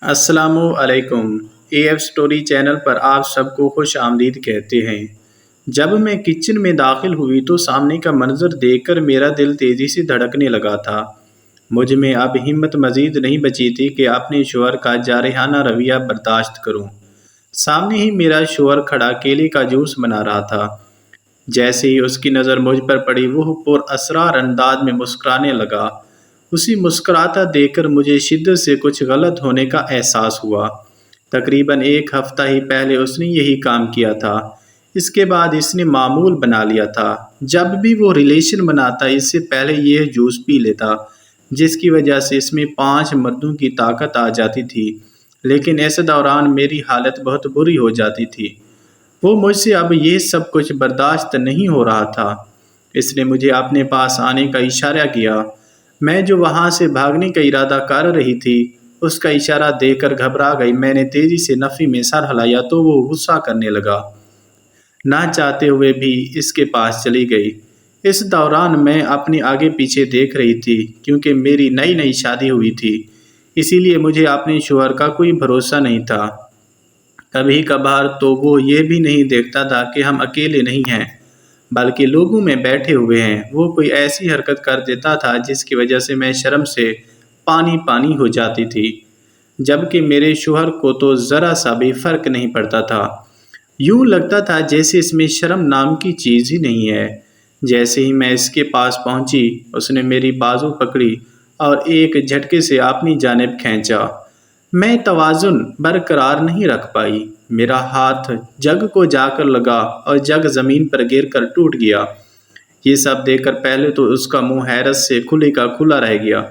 السلام علیکم۔ A F story channel پر آپ سب کو خوش آمدید کہتے ہیں۔ جب میں کچن میں داخل ہوئی تو سامنے کا منظر دیکھ کر میرا دل تیزی سے دھڑکنے لگا تھا۔ مجھ میں اب ہمت مزید نہیں بچی تھی کہ اپنے شوہر کا جارحانہ رویہ برداشت کروں۔ سامنے ہی میرا شوہر کھڑا کیلے کا جوس بنا رہا تھا۔ جیسے ہی اس کی نظر مجھ پر پڑی وہ پر اسرار انداز میں مسکرانے لگا۔ اسی مسکراتا دیکھ کر مجھے شدت سے کچھ غلط ہونے کا احساس ہوا۔ تقریباً ایک ہفتہ ہی پہلے اس نے یہی کام کیا تھا۔ اس کے بعد اس نے معمول بنا لیا تھا۔ جب بھی وہ ریلیشن بناتا اس سے پہلے یہ جوس پی لیتا، جس کی وجہ سے اس میں 5 مردوں کی طاقت آ جاتی تھی۔ لیکن اس دوران میری حالت بہت بری ہو جاتی تھی۔ وہ مجھ سے اب یہ سب کچھ برداشت نہیں ہو رہا تھا۔ اس نے مجھے اپنے پاس آنے کا اشارہ کیا۔ میں جو وہاں سے بھاگنے کا ارادہ کر رہی تھی، اس کا اشارہ دیکھ کر گھبرا گئی۔ میں نے تیزی سے نفی میں سر ہلایا تو وہ غصہ کرنے لگا۔ نہ چاہتے ہوئے بھی اس کے پاس چلی گئی۔ اس دوران میں اپنے آگے پیچھے دیکھ رہی تھی کیونکہ میری نئی نئی شادی ہوئی تھی، اسی لیے مجھے اپنے شوہر کا کوئی بھروسہ نہیں تھا۔ کبھی کبھار تو وہ یہ بھی نہیں دیکھتا تھا کہ ہم اکیلے نہیں ہیں بلکہ لوگوں میں بیٹھے ہوئے ہیں۔ وہ کوئی ایسی حرکت کر دیتا تھا جس کی وجہ سے میں شرم سے پانی پانی ہو جاتی تھی، جبکہ میرے شوہر کو تو ذرا سا بھی فرق نہیں پڑتا تھا۔ یوں لگتا تھا جیسے اس میں شرم نام کی چیز ہی نہیں ہے۔ جیسے ہی میں اس کے پاس پہنچی، اس نے میری بازو پکڑی اور ایک جھٹکے سے اپنی جانب کھینچا۔ میں توازن برقرار نہیں رکھ پائی۔ میرا ہاتھ جگ کو جا کر لگا اور جگ زمین پر گر کر ٹوٹ گیا۔ یہ سب دیکھ کر پہلے تو اس کا منہ حیرت سے کھلے کا کھلا رہ گیا،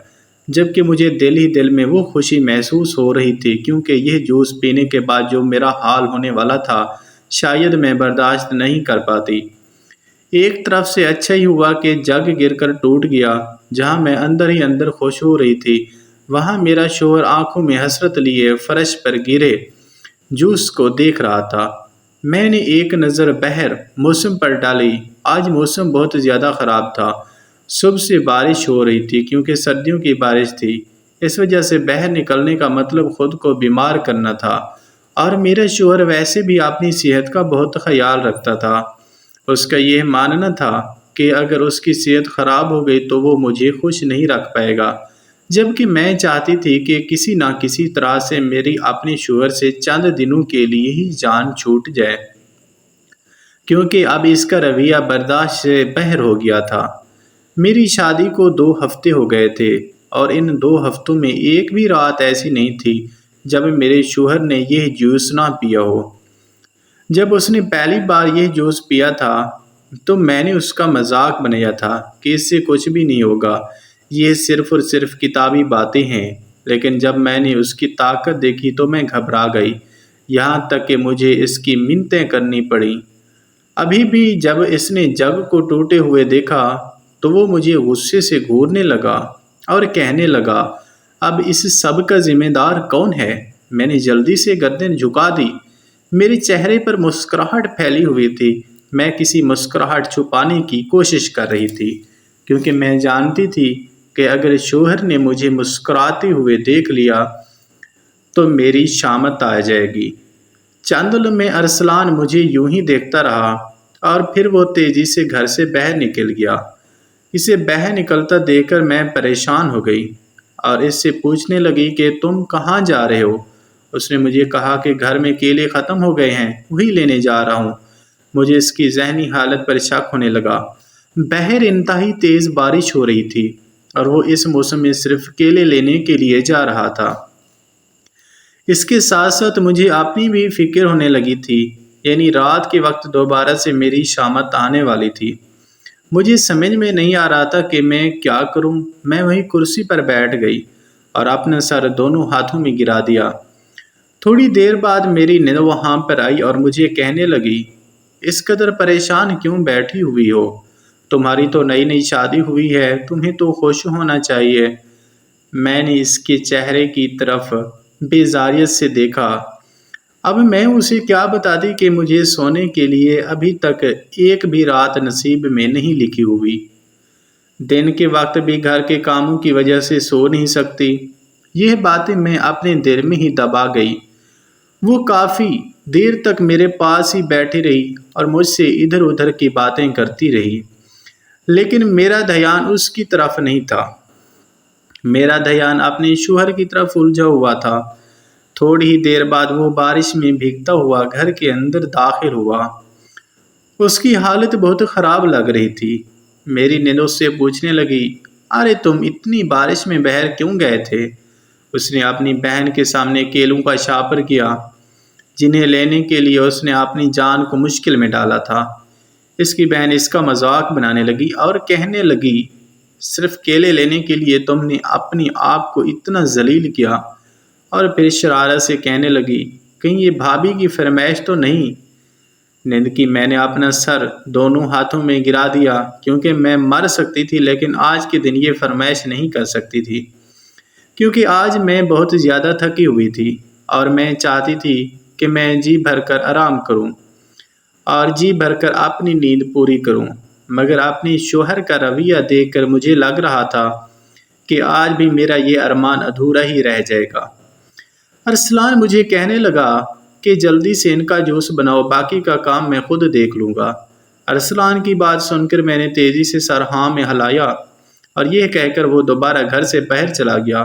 جبکہ مجھے دل ہی دل میں وہ خوشی محسوس ہو رہی تھی کیونکہ یہ جوس پینے کے بعد جو میرا حال ہونے والا تھا شاید میں برداشت نہیں کر پاتی۔ ایک طرف سے اچھا ہی ہوا کہ جگ گر کر ٹوٹ گیا۔ جہاں میں اندر ہی اندر خوش ہو رہی تھی، وہاں میرا شوہر آنکھوں میں حسرت لیے فرش پر گرے جوس کو دیکھ رہا تھا۔ میں نے ایک نظر بہر موسم پر ڈالی۔ آج موسم بہت زیادہ خراب تھا۔ صبح سے بارش ہو رہی تھی کیونکہ سردیوں کی بارش تھی۔ اس وجہ سے باہر نکلنے کا مطلب خود کو بیمار کرنا تھا، اور میرا شوہر ویسے بھی اپنی صحت کا بہت خیال رکھتا تھا۔ اس کا یہ ماننا تھا کہ اگر اس کی صحت خراب ہو گئی تو وہ مجھے خوش نہیں رکھ پائے گا، جبکہ میں چاہتی تھی کہ کسی نہ کسی طرح سے میری اپنے شوہر سے چند دنوں کے لیے ہی جان چھوٹ جائے، کیونکہ اب اس کا رویہ برداشت سے باہر ہو گیا تھا۔ میری شادی کو 2 ہفتے ہو گئے تھے اور ان 2 ہفتوں میں ایک بھی رات ایسی نہیں تھی جب میرے شوہر نے یہ جوس نہ پیا ہو۔ جب اس نے پہلی بار یہ جوس پیا تھا تو میں نے اس کا مذاق بنایا تھا کہ اس سے کچھ بھی نہیں ہوگا، یہ صرف اور صرف کتابی باتیں ہیں۔ لیکن جب میں نے اس کی طاقت دیکھی تو میں گھبرا گئی، یہاں تک کہ مجھے اس کی منتیں کرنی پڑیں۔ ابھی بھی جب اس نے جگ کو ٹوٹے ہوئے دیکھا تو وہ مجھے غصے سے گھورنے لگا اور کہنے لگا، اب اس سب کا ذمہ دار کون ہے؟ میں نے جلدی سے گردن جھکا دی۔ میرے چہرے پر مسکراہٹ پھیلی ہوئی تھی۔ میں کسی مسکراہٹ چھپانے کی کوشش کر رہی تھی کیونکہ میں جانتی تھی کہ اگر شوہر نے مجھے مسکراتے ہوئے دیکھ لیا تو میری شامت آ جائے گی۔ چند لمحے ارسلان مجھے یوں ہی دیکھتا رہا اور پھر وہ تیزی سے گھر سے باہر نکل گیا۔ اسے باہر نکلتا دیکھ کر میں پریشان ہو گئی اور اس سے پوچھنے لگی کہ تم کہاں جا رہے ہو؟ اس نے مجھے کہا کہ گھر میں کیلے ختم ہو گئے ہیں، وہی لینے جا رہا ہوں۔ مجھے اس کی ذہنی حالت پر شک ہونے لگا۔ باہر انتہائی تیز بارش ہو رہی تھی اور وہ اس موسم میں صرف کیلے لینے کے لیے جا رہا تھا۔ اس کے ساتھ ساتھ مجھے اپنی بھی فکر ہونے لگی تھی، یعنی رات کے وقت دوبارہ سے میری شامت آنے والی تھی۔ مجھے سمجھ میں نہیں آ رہا تھا کہ میں کیا کروں۔ میں وہیں کرسی پر بیٹھ گئی اور اپنا سر دونوں ہاتھوں میں گرا دیا۔ تھوڑی دیر بعد میری نیند وہاں پر آئی اور مجھے کہنے لگی، اس قدر پریشان کیوں بیٹھی ہوئی ہو؟ تمہاری تو نئی نئی شادی ہوئی ہے، تمہیں تو خوش ہونا چاہیے۔ میں نے اس کے چہرے کی طرف بیزاریت سے دیکھا۔ اب میں اسے کیا بتاتی کہ مجھے سونے کے لیے ابھی تک ایک بھی رات نصیب میں نہیں لکھی ہوئی۔ دن کے وقت بھی گھر کے کاموں کی وجہ سے سو نہیں سکتی۔ یہ باتیں میں اپنے دل میں ہی دبا گئی۔ وہ کافی دیر تک میرے پاس ہی بیٹھی رہی اور مجھ سے ادھر ادھر کی باتیں کرتی رہی، لیکن میرا دھیان اس کی طرف نہیں تھا۔ میرا دھیان اپنے شوہر کی طرف الجھا ہوا تھا۔ تھوڑی ہی دیر بعد وہ بارش میں بھیگتا ہوا گھر کے اندر داخل ہوا۔ اس کی حالت بہت خراب لگ رہی تھی۔ میری نند اس سے پوچھنے لگی، ارے تم اتنی بارش میں باہر کیوں گئے تھے؟ اس نے اپنی بہن کے سامنے کیلوں کا شاپر کیا جنہیں لینے کے لیے اس نے اپنی جان کو مشکل میں ڈالا تھا۔ اس کی بہن اس کا مذاق بنانے لگی اور کہنے لگی، صرف کیلے لینے کے لیے تم نے اپنی آپ کو اتنا ذلیل کیا؟ اور پھر شرارت سے کہنے لگی، کہیں یہ بھابھی کی فرمائش تو نہیں؟ نیند کی میں نے اپنا سر دونوں ہاتھوں میں گرا دیا، کیونکہ میں مر سکتی تھی لیکن آج کے دن یہ فرمائش نہیں کر سکتی تھی، کیونکہ آج میں بہت زیادہ تھکی ہوئی تھی اور میں چاہتی تھی کہ میں جی بھر کر آرام کروں اور جی بھر کر اپنی نیند پوری کروں، مگر اپنی شوہر کا رویہ دیکھ کر مجھے لگ رہا تھا کہ آج بھی میرا یہ ارمان ادھورا ہی رہ جائے گا۔ ارسلان مجھے کہنے لگا کہ جلدی سے ان کا جوس بناؤ، باقی کا کام میں خود دیکھ لوں گا۔ ارسلان کی بات سن کر میں نے تیزی سے سر ہاں میں ہلایا اور یہ کہہ کر وہ دوبارہ گھر سے باہر چلا گیا۔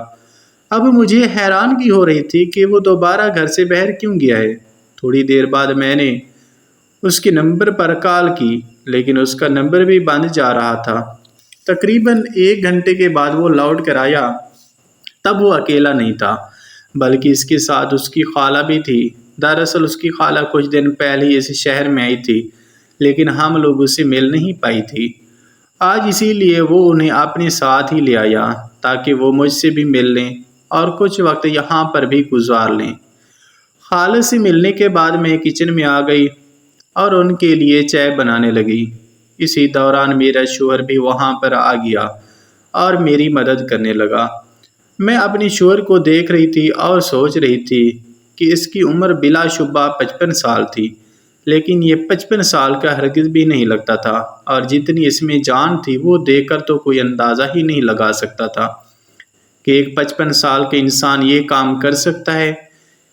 اب مجھے حیرانگی ہو رہی تھی کہ وہ دوبارہ گھر سے باہر کیوں گیا ہے۔ تھوڑی دیر بعد میں نے اس کے نمبر پر کال کی، لیکن اس کا نمبر بھی بند جا رہا تھا۔ تقریباً 1 گھنٹے کے بعد وہ لوٹ کر آیا۔ تب وہ اکیلا نہیں تھا، بلکہ اس کے ساتھ اس کی خالہ بھی تھی۔ دراصل اس کی خالہ کچھ دن پہلے ہی اس شہر میں آئی تھی، لیکن ہم لوگ اسے مل نہیں پائی تھی۔ آج اسی لیے وہ انہیں اپنے ساتھ ہی لے آیا تاکہ وہ مجھ سے بھی مل لیں اور کچھ وقت یہاں پر بھی گزار لیں۔ خالہ سے ملنے کے بعد میں کچن میں آ گئی اور ان کے لیے چائے بنانے لگی۔ اسی دوران میرا شوہر بھی وہاں پر آ گیا اور میری مدد کرنے لگا۔ میں اپنی شوہر کو دیکھ رہی تھی اور سوچ رہی تھی کہ اس کی عمر بلا شبہ 55 سال تھی، لیکن یہ 55 سال کا ہرگز بھی نہیں لگتا تھا، اور جتنی اس میں جان تھی وہ دیکھ کر تو کوئی اندازہ ہی نہیں لگا سکتا تھا کہ ایک 55 سال کے انسان یہ کام کر سکتا ہے۔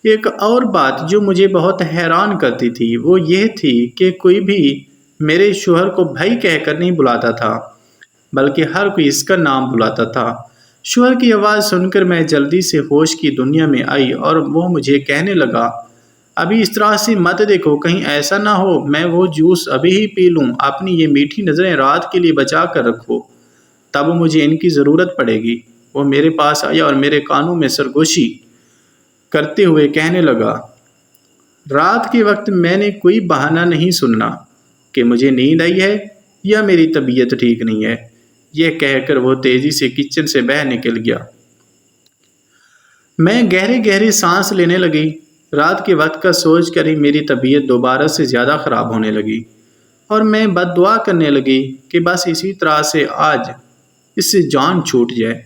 ایک اور بات جو مجھے بہت حیران کرتی تھی وہ یہ تھی کہ کوئی بھی میرے شوہر کو بھائی کہہ کر نہیں بلاتا تھا، بلکہ ہر کوئی اس کا نام بلاتا تھا۔ شوہر کی آواز سن کر میں جلدی سے ہوش کی دنیا میں آئی اور وہ مجھے کہنے لگا، ابھی اس طرح سے مت دیکھو، کہیں ایسا نہ ہو میں وہ جوس ابھی ہی پی لوں، اپنی یہ میٹھی نظریں رات کے لیے بچا کر رکھو، تب مجھے ان کی ضرورت پڑے گی۔ وہ میرے پاس آیا اور میرے کانوں میں سرگوشی کرتے ہوئے کہنے لگا، رات کے وقت میں نے کوئی بہانہ نہیں سننا کہ مجھے نیند آئی ہے یا میری طبیعت ٹھیک نہیں ہے۔ یہ کہہ کر وہ تیزی سے کچن سے باہر نکل گیا۔ میں گہرے گہرے سانس لینے لگی۔ رات کے وقت کا سوچ کر ہی میری طبیعت دوبارہ سے زیادہ خراب ہونے لگی اور میں بد دعا کرنے لگی کہ بس اسی طرح سے آج اس سے جان چھوٹ جائے،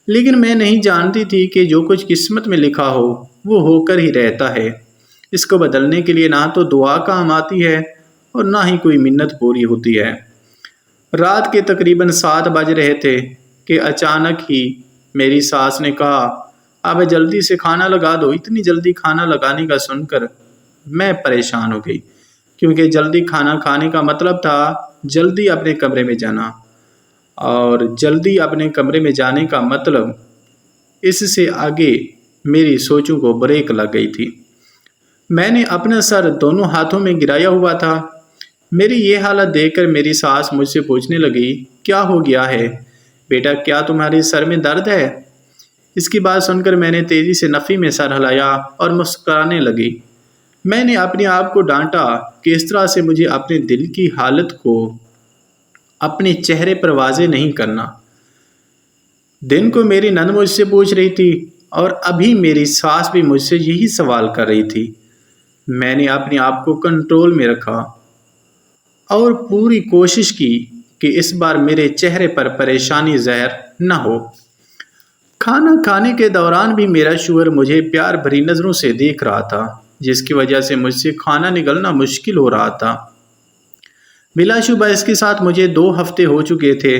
لیکن میں نہیں جانتی تھی کہ جو کچھ قسمت میں لکھا ہو وہ ہو کر ہی رہتا ہے۔ اس کو بدلنے کے لیے نہ تو دعا کام آتی ہے اور نہ ہی کوئی منت پوری ہوتی ہے۔ رات کے تقریباً 7 بج رہے تھے کہ اچانک ہی میری ساس نے کہا، اب جلدی سے کھانا لگا دو۔ اتنی جلدی کھانا لگانے کا سن کر میں پریشان ہو گئی، کیونکہ جلدی کھانا کھانے کا مطلب تھا جلدی اپنے کمرے میں جانا، اور جلدی اپنے کمرے میں جانے کا مطلب اس سے آگے میری سوچوں کو بریک لگ گئی تھی۔ میں نے اپنا سر دونوں ہاتھوں میں گرایا ہوا تھا۔ میری یہ حالت دیکھ کر میری ساس مجھ سے پوچھنے لگی، کیا ہو گیا ہے بیٹا، کیا تمہارے سر میں درد ہے؟ اس کی بات سن کر میں نے تیزی سے نفی میں سر ہلایا اور مسکرانے لگی۔ میں نے اپنے آپ کو ڈانٹا کہ اس طرح سے مجھے اپنے دل کی حالت کو اپنے چہرے پر واضح نہیں کرنا۔ دن کو میری نند مجھ سے پوچھ رہی تھی اور ابھی میری ساس بھی مجھ سے یہی سوال کر رہی تھی۔ میں نے اپنے آپ کو کنٹرول میں رکھا اور پوری کوشش کی کہ اس بار میرے چہرے پر پریشانی ظاہر نہ ہو۔ کھانا کھانے کے دوران بھی میرا شوہر مجھے پیار بھری نظروں سے دیکھ رہا تھا، جس کی وجہ سے مجھ سے کھانا نگلنا مشکل ہو رہا تھا۔ بلا شبہ اس کے ساتھ مجھے 2 ہفتے ہو چکے تھے،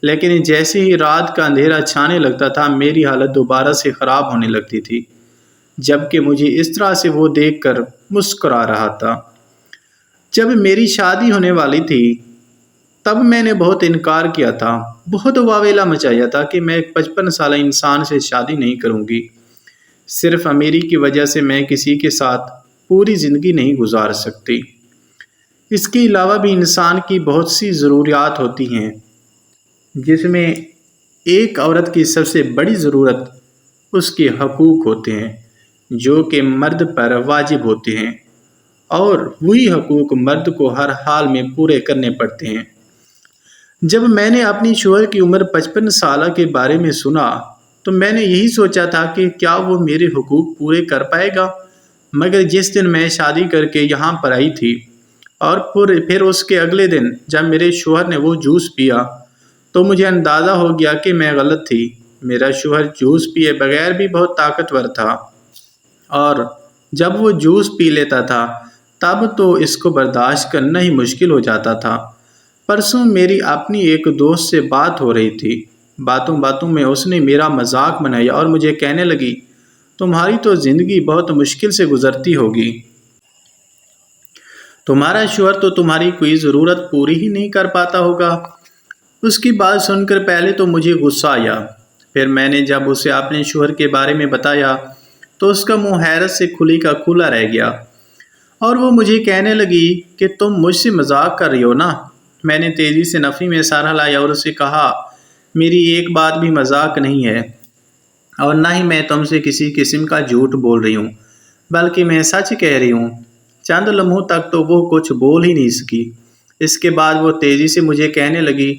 لیکن جیسے ہی رات کا اندھیرا چھانے لگتا تھا میری حالت دوبارہ سے خراب ہونے لگتی تھی، جبکہ مجھے اس طرح سے وہ دیکھ کر مسکرا رہا تھا۔ جب میری شادی ہونے والی تھی تب میں نے بہت انکار کیا تھا، بہت واویلا مچایا تھا کہ میں ایک 55 سالہ انسان سے شادی نہیں کروں گی۔ صرف امیری کی وجہ سے میں کسی کے ساتھ پوری زندگی نہیں گزار سکتی۔ اس کے علاوہ بھی انسان کی بہت سی ضروریات ہوتی ہیں، جس میں ایک عورت کی سب سے بڑی ضرورت اس کے حقوق ہوتے ہیں، جو کہ مرد پر واجب ہوتے ہیں، اور وہی حقوق مرد کو ہر حال میں پورے کرنے پڑتے ہیں۔ جب میں نے اپنی شوہر کی عمر 55 سالہ کے بارے میں سنا تو میں نے یہی سوچا تھا کہ کیا وہ میرے حقوق پورے کر پائے گا، مگر جس دن میں شادی کر کے یہاں پر آئی تھی اور پھر اس کے اگلے دن جب میرے شوہر نے وہ جوس پیا تو مجھے اندازہ ہو گیا کہ میں غلط تھی۔ میرا شوہر جوس پیے بغیر بھی بہت طاقتور تھا، اور جب وہ جوس پی لیتا تھا تب تو اس کو برداشت کرنا ہی مشکل ہو جاتا تھا۔ پرسوں میری اپنی ایک دوست سے بات ہو رہی تھی، باتوں باتوں میں اس نے میرا مذاق بنایا اور مجھے کہنے لگی، تمہاری تو زندگی بہت مشکل سے گزرتی ہوگی، تمہارا شوہر تو تمہاری کوئی ضرورت پوری ہی نہیں کر پاتا ہوگا۔ اس کی بات سن کر پہلے تو مجھے غصہ آیا، پھر میں نے جب اسے اپنے شوہر کے بارے میں بتایا تو اس کا منہ حیرت سے کھلی کا کھلا رہ گیا، اور وہ مجھے کہنے لگی کہ تم مجھ سے مذاق کر رہی ہو نا۔ میں نے تیزی سے نفی میں سر ہلایا اور اسے کہا، میری ایک بات بھی مذاق نہیں ہے، اور نہ ہی میں تم سے کسی قسم کا جھوٹ بول رہی ہوں، بلکہ میں سچ کہہ رہی ہوں۔ چند لمحوں تک تو وہ کچھ بول ہی نہیں سکی۔ اس کے بعد وہ تیزی سے مجھے کہنے لگی،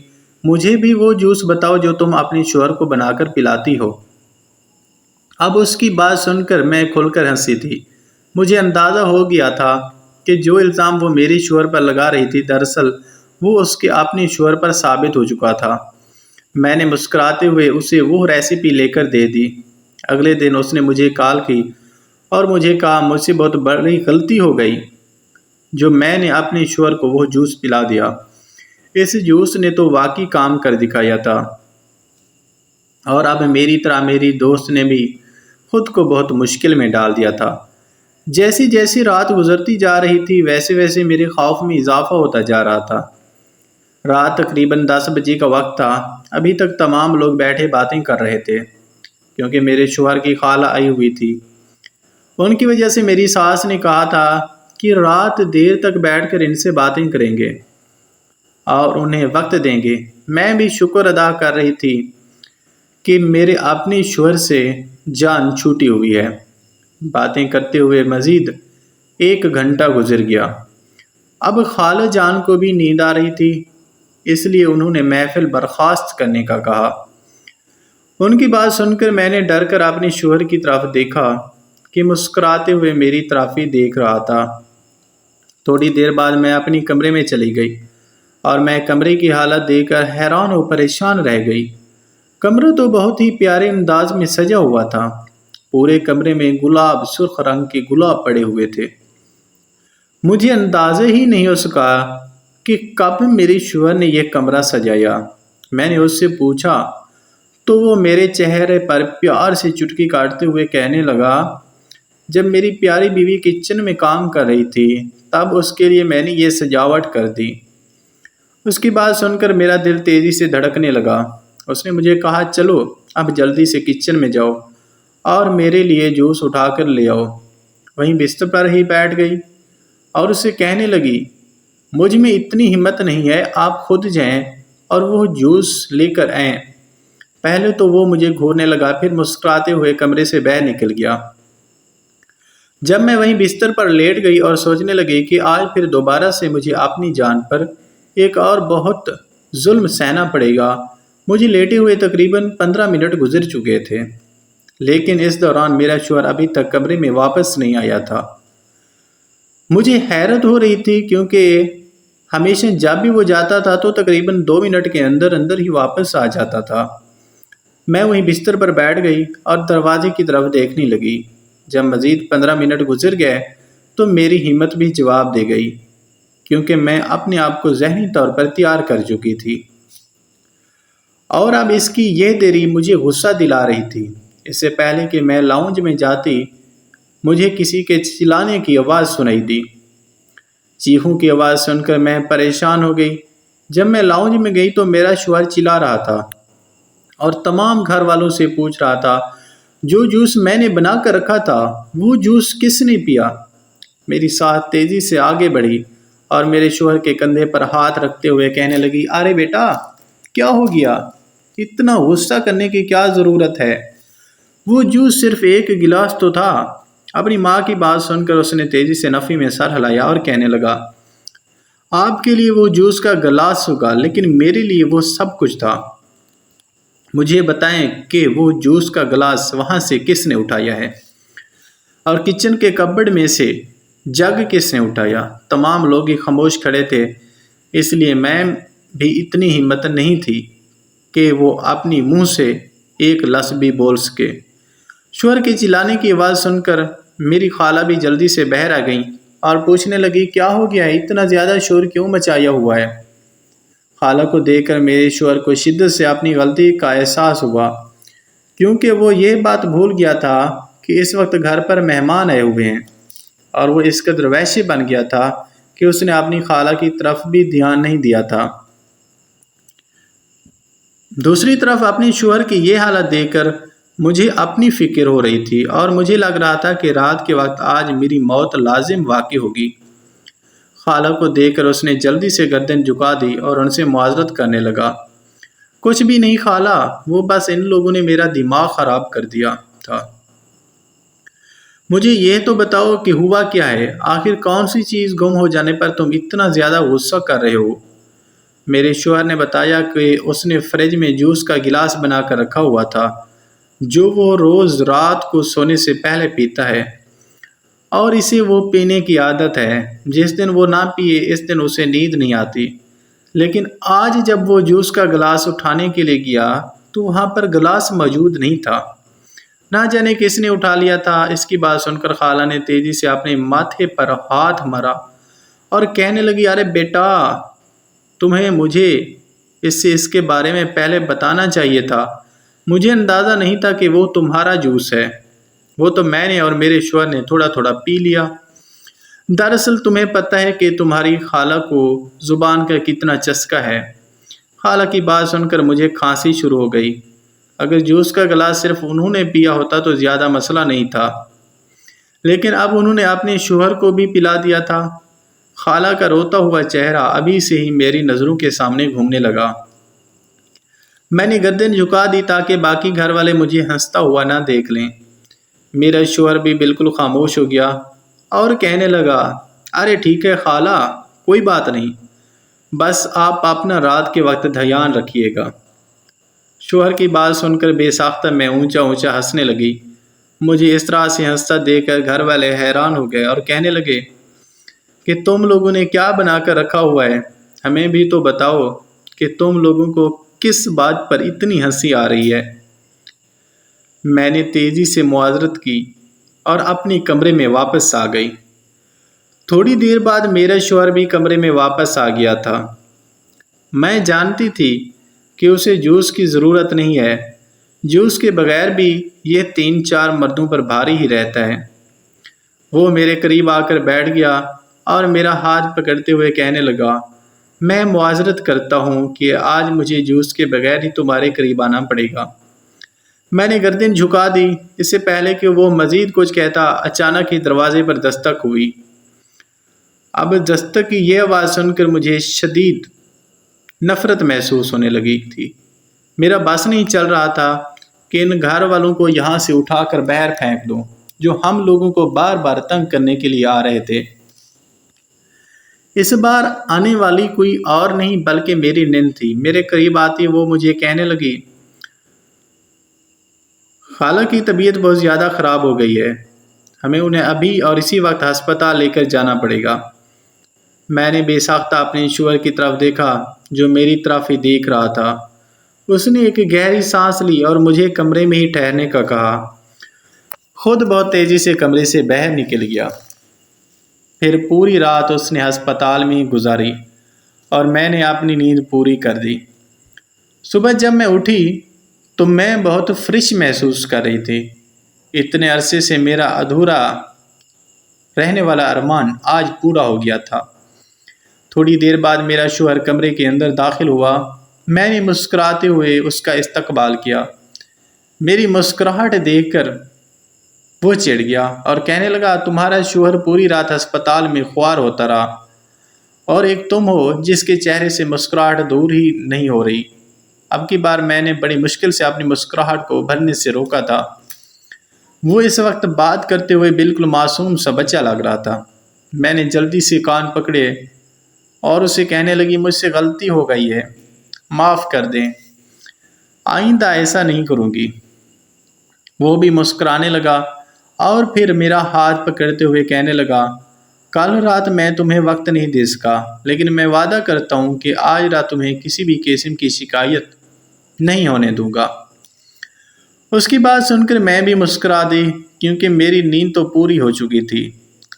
مجھے بھی وہ جوس بتاؤ جو تم اپنے شوہر کو بنا کر پلاتی ہو۔ اب اس کی بات سن کر میں کھل کر ہنسی تھی۔ مجھے اندازہ ہو گیا تھا کہ جو الزام وہ میرے شوہر پر لگا رہی تھی دراصل وہ اس کے اپنے شوہر پر ثابت ہو چکا تھا۔ میں نے مسکراتے ہوئے اسے وہ ریسیپی لے کر دے دی۔ اگلے دن اس نے مجھے کال کی اور مجھے کہا مجھ سے بہت بڑی غلطی ہو گئی جو میں نے اپنے شوہر کو وہ جوس پلا دیا۔ اس جوس نے تو واقعی کام کر دکھایا تھا، اور اب میری طرح میری دوست نے بھی خود کو بہت مشکل میں ڈال دیا تھا۔ جیسی جیسی رات گزرتی جا رہی تھی ویسے ویسے میرے خوف میں اضافہ ہوتا جا رہا تھا۔ رات تقریباً 10 بجے کا وقت تھا۔ ابھی تک تمام لوگ بیٹھے باتیں کر رہے تھے، کیونکہ میرے شوہر کی خالہ آئی ہوئی تھی۔ ان کی وجہ سے میری ساس نے کہا تھا کہ رات دیر تک بیٹھ کر ان سے باتیں کریں گے اور انہیں وقت دیں گے۔ میں بھی شکر ادا کر رہی تھی کہ میرے اپنے شوہر سے جان چھوٹی ہوئی ہے۔ باتیں کرتے ہوئے مزید 1 گھنٹہ گزر گیا۔ اب خالہ جان کو بھی نیند آ رہی تھی، اس لیے انہوں نے محفل برخاست کرنے کا کہا۔ ان کی بات سن کر میں نے ڈر کر اپنے شوہر کی طرف دیکھا کہ مسکراتے ہوئے میری طرف ہی دیکھ رہا تھا۔ تھوڑی دیر بعد میں اپنی کمرے میں چلی گئی اور میں کمرے کی حالت دیکھ کر حیران و پریشان رہ گئی۔ کمرہ تو بہت ہی پیارے انداز میں سجا ہوا تھا۔ پورے کمرے میں گلاب، سرخ رنگ کے گلاب پڑے ہوئے تھے۔ مجھے اندازہ ہی نہیں ہو سکا کہ کب میرے شوہر نے یہ کمرہ سجایا۔ میں نے اس سے پوچھا تو وہ میرے چہرے پر پیار سے چٹکی کاٹتے ہوئے کہنے لگا، جب میری پیاری بیوی کچن میں کام کر رہی تھی تب اس کے لیے میں نے یہ سجاوٹ کر دی۔ اس کی بات سن کر میرا دل تیزی سے دھڑکنے لگا۔ اس نے مجھے کہا، چلو اب جلدی سے کچن میں جاؤ اور میرے لیے جوس اٹھا کر لے آؤ۔ وہیں بستر پر ہی بیٹھ گئی اور اسے کہنے لگی، مجھ میں اتنی ہمت نہیں ہے، آپ خود جائیں اور وہ جوس لے کر آئیں۔ پہلے تو وہ مجھے گھورنے لگا، پھر مسکراتے ہوئے کمرے سے باہر نکل گیا۔ جب میں وہیں بستر پر لیٹ گئی اور سوچنے لگی کہ آج پھر دوبارہ سے مجھے اپنی جان پر ایک اور بہت ظلم سہنا پڑے گا۔ مجھے لیٹے ہوئے تقریباً 15 منٹ گزر چکے تھے، لیکن اس دوران میرا شوہر ابھی تک کمرے میں واپس نہیں آیا تھا۔ مجھے حیرت ہو رہی تھی کیونکہ ہمیشہ جب بھی وہ جاتا تھا تو تقریباً 2 منٹ کے اندر اندر ہی واپس آ جاتا تھا۔ میں وہیں بستر پر بیٹھ گئی اور دروازے کی طرف دیکھنے لگی۔ جب مزید 15 منٹ گزر گئے تو میری ہمت بھی جواب دے گئی، کیونکہ میں اپنے آپ کو ذہنی طور پر تیار کر چکی تھی۔ اور اب اس کی یہ دیری مجھے غصہ دلا رہی تھی۔ اس سے پہلے کہ میں لاؤنج میں جاتی مجھے کسی کے چلانے کی آواز سنائی دی۔ چیخوں کی آواز سن کر میں پریشان ہو گئی۔ جب میں لاؤنج میں گئی تو میرا شوہر چلا رہا تھا اور تمام گھر والوں سے پوچھ رہا تھا جو جوس میں نے بنا کر رکھا تھا وہ جوس کس نے پیا۔ میری سانس تیزی سے آگے بڑھی اور میرے شوہر کے کندھے پر ہاتھ رکھتے ہوئے کہنے لگی، ارے بیٹا کیا ہو گیا؟ اتنا غصہ کرنے کی کیا ضرورت ہے؟ وہ جوس صرف ایک گلاس تو تھا۔ اپنی ماں کی بات سن کر اس نے تیزی سے نفی میں سر ہلایا اور کہنے لگا، آپ کے لیے وہ جوس کا گلاس ہوگا لیکن میرے لیے وہ سب کچھ تھا۔ مجھے بتائیں کہ وہ جوس کا گلاس وہاں سے کس نے اٹھایا ہے اور کچن کے کبڑ میں سے جگ کس نے اٹھایا؟ تمام لوگ ہی خاموش کھڑے تھے، اس لیے میں بھی اتنی ہمت نہیں تھی کہ وہ اپنی منہ سے ایک لفظ بھی بول سکے۔ شوہر کے چلانے کی آواز سن کر میری خالہ بھی جلدی سے باہر آ گئیں اور پوچھنے لگی، کیا ہو گیا ہے؟ اتنا زیادہ شور کیوں مچایا ہوا ہے؟ خالہ کو دیکھ کر میرے شوہر کو شدت سے اپنی غلطی کا احساس ہوا، کیونکہ وہ یہ بات بھول گیا تھا کہ اس وقت گھر پر مہمان آئے ہوئے ہیں، اور وہ اس قدر وحشی بن گیا تھا کہ اس نے اپنی خالہ کی طرف بھی دھیان نہیں دیا تھا۔ دوسری طرف اپنے شوہر کی یہ حالت دیکھ کر مجھے اپنی فکر ہو رہی تھی اور مجھے لگ رہا تھا کہ رات کے وقت آج میری موت لازم واقع ہوگی۔ خالہ کو دیکھ کر اس نے جلدی سے گردن جھکا دی اور ان سے معذرت کرنے لگا، کچھ بھی نہیں خالہ، وہ بس ان لوگوں نے میرا دماغ خراب کر دیا تھا۔ مجھے یہ تو بتاؤ کہ ہوا کیا ہے؟ آخر کون سی چیز گم ہو جانے پر تم اتنا زیادہ غصہ کر رہے ہو؟ میرے شوہر نے بتایا کہ اس نے فریج میں جوس کا گلاس بنا کر رکھا ہوا تھا جو وہ روز رات کو سونے سے پہلے پیتا ہے، اور اسے وہ پینے کی عادت ہے۔ جس دن وہ نہ پیے اس دن اسے نیند نہیں آتی، لیکن آج جب وہ جوس کا گلاس اٹھانے کے لیے گیا تو وہاں پر گلاس موجود نہیں تھا۔ نہ جانے کس نے اٹھا لیا تھا۔ اس کی بات سن کر خالہ نے تیزی سے اپنے ماتھے پر ہاتھ مارا اور کہنے لگی، ارے بیٹا تمہیں مجھے اس کے بارے میں پہلے بتانا چاہیے تھا، مجھے اندازہ نہیں تھا کہ وہ تمہارا جوس ہے، وہ تو میں نے اور میرے شوہر نے تھوڑا تھوڑا پی لیا۔ دراصل تمہیں پتہ ہے کہ تمہاری خالہ کو زبان کا کتنا چسکا ہے۔ خالہ کی بات سن کر مجھے کھانسی شروع ہو گئی۔ اگر جوس کا گلاس صرف انہوں نے پیا ہوتا تو زیادہ مسئلہ نہیں تھا، لیکن اب انہوں نے اپنے شوہر کو بھی پلا دیا تھا۔ خالہ کا روتا ہوا چہرہ ابھی سے ہی میری نظروں کے سامنے گھومنے لگا۔ میں نے گردن جھکا دی تاکہ باقی گھر والے مجھے ہنستا ہوا نہ دیکھ لیں۔ میرا شوہر بھی بالکل خاموش ہو گیا اور کہنے لگا، ارے ٹھیک ہے خالہ، کوئی بات نہیں، بس آپ اپنا رات کے وقت دھیان رکھیے گا۔ شوہر کی بات سن کر بے ساختہ میں اونچا اونچا ہنسنے لگی۔ مجھے اس طرح سے ہنستا دیکھ کر گھر والے حیران ہو گئے اور کہنے لگے کہ تم لوگوں نے کیا بنا کر رکھا ہوا ہے؟ ہمیں بھی تو بتاؤ کہ تم لوگوں کو کس بات پر اتنی ہنسی آ رہی ہے۔ میں نے تیزی سے معذرت کی اور اپنی کمرے میں واپس آ گئی۔ تھوڑی دیر بعد میرا شوہر بھی کمرے میں واپس آ گیا تھا۔ میں جانتی تھی کہ اسے جوس کی ضرورت نہیں ہے، جوس کے بغیر بھی یہ 3-4 مردوں پر بھاری ہی رہتا ہے۔ وہ میرے قریب آ کر بیٹھ گیا اور میرا ہاتھ پکڑتے ہوئے کہنے لگا، میں معذرت کرتا ہوں کہ آج مجھے جوس کے بغیر ہی تمہارے قریب آنا پڑے گا۔ میں نے گردن جھکا دی۔ اس سے پہلے کہ وہ مزید کچھ کہتا اچانک ہی دروازے پر دستک ہوئی۔ اب دستک کی یہ آواز سن کر مجھے شدید نفرت محسوس ہونے لگی تھی۔ میرا بس نہیں چل رہا تھا کہ ان گھر والوں کو یہاں سے اٹھا کر باہر پھینک دوں جو ہم لوگوں کو بار بار تنگ کرنے کے لیے آ رہے تھے۔ اس بار آنے والی کوئی اور نہیں بلکہ میری نند تھی۔ میرے قریب آتی وہ مجھے کہنے لگی، خالہ کی طبیعت بہت زیادہ خراب ہو گئی ہے، ہمیں انہیں ابھی اور اسی وقت ہسپتال لے کر جانا پڑے گا۔ میں نے بے ساختہ اپنے شوہر کی طرف دیکھا جو میری طرف ہی دیکھ رہا تھا۔ اس نے ایک گہری سانس لی اور مجھے کمرے میں ہی ٹھہرنے کا کہا۔ خود بہت تیزی سے کمرے سے باہر نکل گیا۔ پھر پوری رات اس نے ہسپتال میں گزاری اور میں نے اپنی نیند پوری کر دی۔ صبح جب میں اٹھی تو میں بہت فریش محسوس کر رہی تھی۔ اتنے عرصے سے میرا ادھورا رہنے والا ارمان آج پورا ہو گیا تھا۔ تھوڑی دیر بعد میرا شوہر کمرے کے اندر داخل ہوا۔ میں نے مسکراتے ہوئے اس کا استقبال کیا۔ میری مسکراہٹ دیکھ کر وہ چڑھ گیا اور کہنے لگا، تمہارا شوہر پوری رات ہسپتال میں خوار ہوتا رہا اور ایک تم ہو جس کے چہرے سے مسکراہٹ دور ہی نہیں ہو رہی۔ اب کی بار میں نے بڑی مشکل سے اپنی مسکراہٹ کو ابھرنے سے روکا تھا۔ وہ اس وقت بات کرتے ہوئے بالکل معصوم سا بچہ لگ رہا تھا۔ میں نے جلدی سے کان پکڑے اور اسے کہنے لگی، مجھ سے غلطی ہو گئی ہے، معاف کر دیں، آئندہ ایسا نہیں کروں گی۔ وہ بھی مسکرانے لگا اور پھر میرا ہاتھ پکڑتے ہوئے کہنے لگا، کل رات میں تمہیں وقت نہیں دے سکا، لیکن میں وعدہ کرتا ہوں کہ آج رات تمہیں کسی بھی قسم کی شکایت نہیں ہونے دوں گا۔ اس کی بات سن کر میں بھی مسکرا دی، کیونکہ میری نیند تو پوری ہو چکی تھی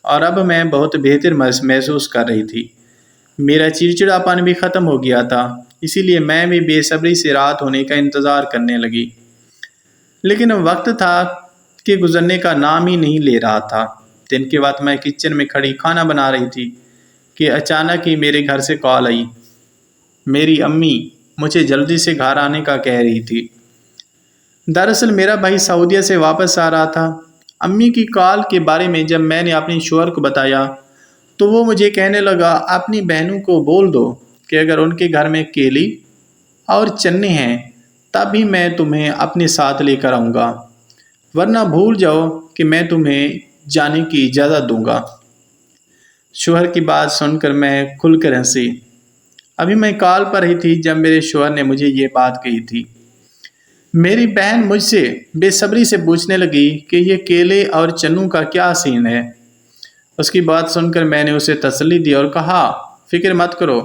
اور اب میں بہت بہتر محسوس کر رہی تھی۔ میرا چڑچڑاپن بھی ختم ہو گیا تھا، اسی لیے میں بھی بے صبری سے رات ہونے کا انتظار کرنے لگی۔ لیکن وقت تھا کہ گزرنے کا نام ہی نہیں لے رہا تھا۔ دن کے وقت میں کچن میں کھڑی کھانا بنا رہی تھی کہ اچانک ہی میرے گھر سے کال آئی۔ میری امی مجھے جلدی سے گھر آنے کا کہہ رہی تھی۔ دراصل میرا بھائی سعودیہ سے واپس آ رہا تھا۔ امی کی کال کے بارے میں جب میں نے اپنے شوہر کو بتایا تو وہ مجھے کہنے لگا، اپنی بہنوں کو بول دو کہ اگر ان کے گھر میں کیلی اور چنے ہیں تب ہی میں تمہیں اپنے ساتھ لے کر آؤں گا، ورنہ بھول جاؤ کہ میں تمہیں جانے کی اجازت دوں گا۔ شوہر کی بات سن کر میں کھل کر ہنسی۔ ابھی میں کال پر ہی تھی جب میرے شوہر نے مجھے یہ بات کہی تھی۔ میری بہن مجھ سے بے صبری سے پوچھنے لگی کہ یہ کیلے اور چنوں کا کیا سین ہے۔ اس کی بات سن کر میں نے اسے تسلی دی اور کہا، فکر مت کرو،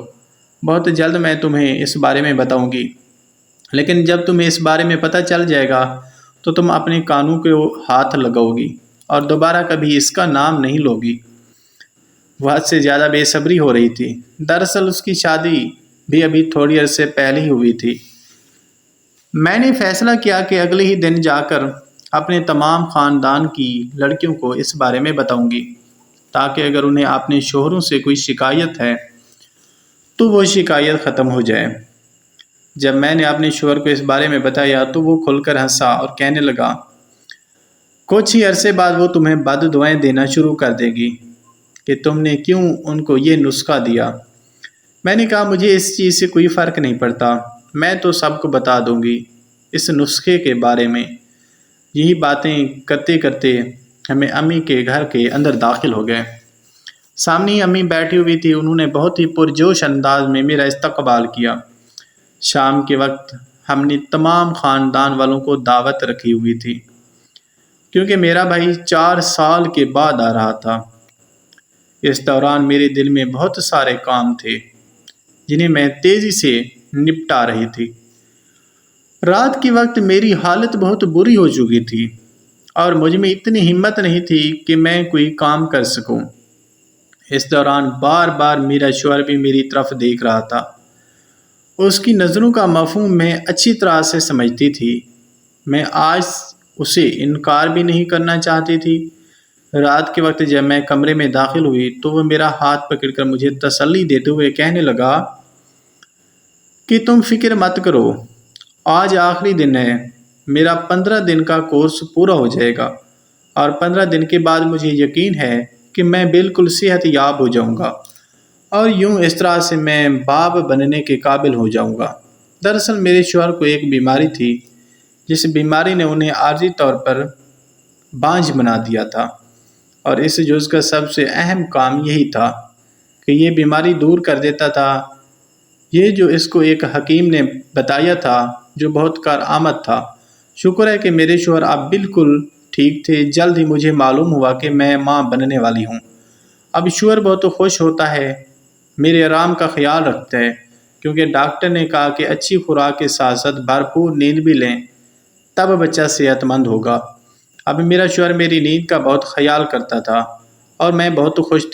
بہت جلد میں تمہیں اس بارے میں بتاؤں گی، لیکن جب تمہیں اس بارے میں پتہ چل جائے گا تو تم اپنے کانوں کو ہاتھ لگاؤ گی اور دوبارہ کبھی اس کا نام نہیں لوگی۔ وہ حد سے زیادہ بے صبری ہو رہی تھی۔ دراصل اس کی شادی بھی ابھی تھوڑی عرصے پہلے ہی ہوئی تھی۔ میں نے فیصلہ کیا کہ اگلے ہی دن جا کر اپنے تمام خاندان کی لڑکیوں کو اس بارے میں بتاؤں گی، تاکہ اگر انہیں اپنے شوہروں سے کوئی شکایت ہے تو وہ شکایت ختم ہو جائے۔ جب میں نے اپنے شوہر کو اس بارے میں بتایا تو وہ کھل کر ہنسا اور کہنے لگا، کچھ ہی عرصے بعد وہ تمہیں بد دعائیں دینا شروع کر دے گی کہ تم نے کیوں ان کو یہ نسخہ دیا۔ میں نے کہا، مجھے اس چیز سے کوئی فرق نہیں پڑتا، میں تو سب کو بتا دوں گی اس نسخے کے بارے میں۔ یہی باتیں کرتے کرتے ہمیں امی کے گھر کے اندر داخل ہو گئے۔ سامنے ہی امی بیٹھی ہوئی تھی۔ انہوں نے بہت ہی پرجوش انداز میں میرا استقبال کیا۔ شام کے وقت ہم نے تمام خاندان والوں کو دعوت رکھی ہوئی تھی، کیونکہ میرا بھائی 4 سال کے بعد آ رہا تھا۔ اس دوران میرے دل میں بہت سارے کام تھے جنہیں میں تیزی سے نپٹا رہی تھی۔ رات کے وقت میری حالت بہت بری ہو چکی تھی اور مجھ میں اتنی ہمت نہیں تھی کہ میں کوئی کام کر سکوں۔ اس دوران بار بار میرا شوہر بھی میری طرف دیکھ رہا تھا۔ اس کی نظروں کا مفہوم میں اچھی طرح سے سمجھتی تھی۔ میں آج اسے انکار بھی نہیں کرنا چاہتی تھی۔ رات کے وقت جب میں کمرے میں داخل ہوئی تو وہ میرا ہاتھ پکڑ کر مجھے تسلی دیتے ہوئے کہنے لگا کہ تم فکر مت کرو، آج آخری دن ہے، میرا 15 دن کا کورس پورا ہو جائے گا اور 15 دن کے بعد مجھے یقین ہے کہ میں بالکل صحت یاب ہو جاؤں گا اور یوں اس طرح سے میں باپ بننے کے قابل ہو جاؤں گا۔ دراصل میرے شوہر کو ایک بیماری تھی جس بیماری نے انہیں عارضی طور پر بانجھ بنا دیا تھا، اور اس جز کا سب سے اہم کام یہی تھا کہ یہ بیماری دور کر دیتا تھا۔ یہ جو اس کو ایک حکیم نے بتایا تھا جو بہت کارآمد تھا۔ شکر ہے کہ میرے شوہر اب بالکل ٹھیک تھے۔ جلد ہی مجھے معلوم ہوا کہ میں ماں بننے والی ہوں۔ اب شوہر بہت خوش ہوتا ہے، میرے آرام کا خیال رکھتا ہے، کیونکہ ڈاکٹر نے کہا کہ اچھی خوراک کے ساتھ ساتھ بھرپور نیند بھی لیں، تب بچہ صحت مند ہوگا۔ اب میرا شوہر میری نیند کا بہت خیال کرتا تھا اور میں بہت خوش تھی۔